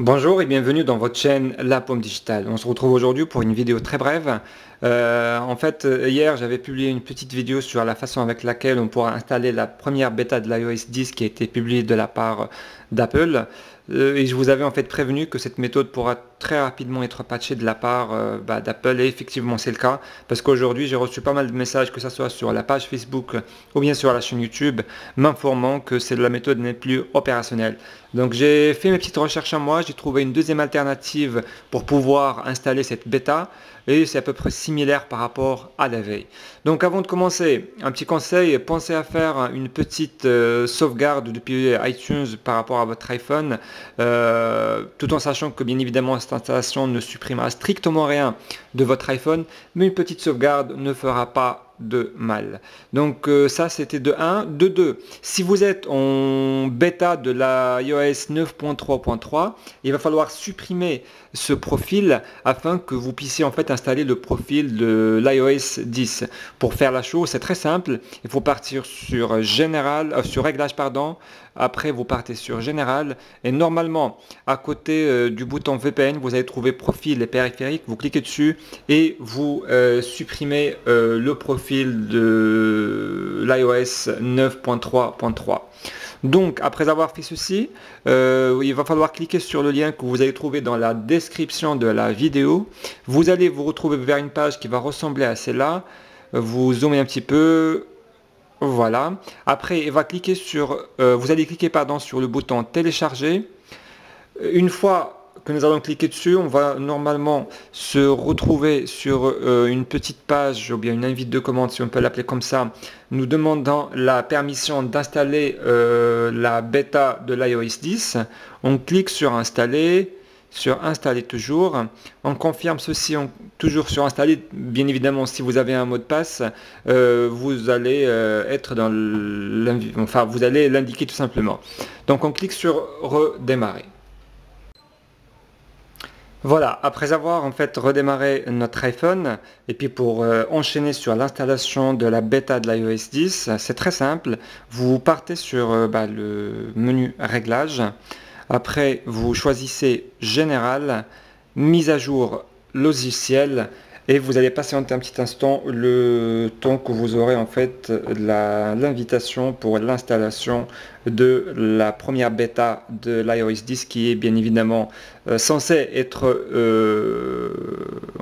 Bonjour et bienvenue dans votre chaîne La Pomme Digitale. On se retrouve aujourd'hui pour une vidéo très brève. Hier j'avais publié une petite vidéo sur la façon avec laquelle on pourra installer la première bêta de l'iOS 10 qui a été publiée de la part d'Apple. Et je vous avais en fait prévenu que cette méthode pourra très rapidement être patchée de la part d'Apple, et effectivement c'est le cas parce qu'aujourd'hui j'ai reçu pas mal de messages, que ce soit sur la page Facebook ou bien sur la chaîne YouTube, m'informant que la méthode n'est plus opérationnelle. Donc j'ai fait mes petites recherches à moi, j'ai trouvé une deuxième alternative pour pouvoir installer cette bêta et c'est à peu près similaire par rapport à la veille. Donc avant de commencer, un petit conseil, pensez à faire une petite sauvegarde depuis iTunes par rapport à votre iPhone, tout en sachant que bien évidemment cette installation ne supprimera strictement rien de votre iPhone, mais une petite sauvegarde ne fera pas de mal. Donc ça c'était de 1. De 2, si vous êtes en bêta de la iOS 9.3.3, il va falloir supprimer ce profil afin que vous puissiez en fait installer le profil de l'iOS 10. Pour faire la chose, c'est très simple, il faut partir sur sur réglage pardon. Après vous partez sur général et normalement à côté du bouton VPN vous allez trouver profil et périphérique, vous cliquez dessus et vous supprimez le profil de l'iOS 9.3.3. Donc après avoir fait ceci, il va falloir cliquer sur le lien que vous allez trouver dans la description de la vidéo. Vous allez vous retrouver vers une page qui va ressembler à celle-là. Vous zoomez un petit peu. Voilà. Après, vous allez cliquer sur le bouton télécharger. Une fois que nous allons cliquer dessus, on va normalement se retrouver sur une petite page ou bien une invite de commande, si on peut l'appeler comme ça, nous demandant la permission d'installer la bêta de l'iOS 10. On clique sur installer. Sur installer toujours, on confirme ceci toujours sur installer. Bien évidemment, si vous avez un mot de passe, vous allez vous allez l'indiquer tout simplement. Donc on clique sur redémarrer. Voilà, après avoir en fait redémarré notre iPhone, et puis pour enchaîner sur l'installation de la bêta de l'iOS 10, c'est très simple. Vous partez sur le menu réglages. Après, vous choisissez Général, mise à jour logiciel, et vous allez patienter un petit instant le temps que vous aurez en fait l'invitation pour l'installation de la première bêta de l'iOS 10 qui est bien évidemment censée être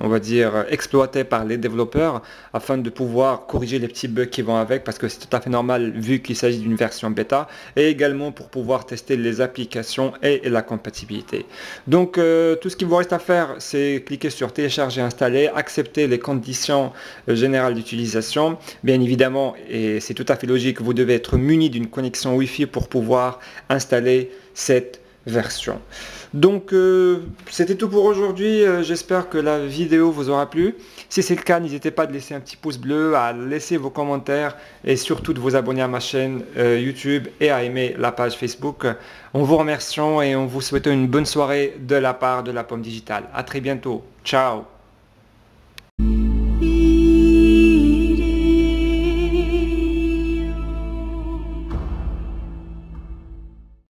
on va dire exploitée par les développeurs afin de pouvoir corriger les petits bugs qui vont avec, parce que c'est tout à fait normal vu qu'il s'agit d'une version bêta, et également pour pouvoir tester les applications et la compatibilité. Donc tout ce qu'il vous reste à faire, c'est cliquer sur télécharger, installer, accepter les conditions générales d'utilisation. Bien évidemment, et c'est tout à fait logique, vous devez être muni d'une connexion Wi-Fi pour pouvoir installer cette version. Donc c'était tout pour aujourd'hui. J'espère que la vidéo vous aura plu. Si c'est le cas, n'hésitez pas à laisser un petit pouce bleu, à laisser vos commentaires et surtout de vous abonner à ma chaîne YouTube et à aimer la page Facebook. On vous remercie et on vous souhaite une bonne soirée de la part de La Pomme Digitale. À très bientôt. Ciao.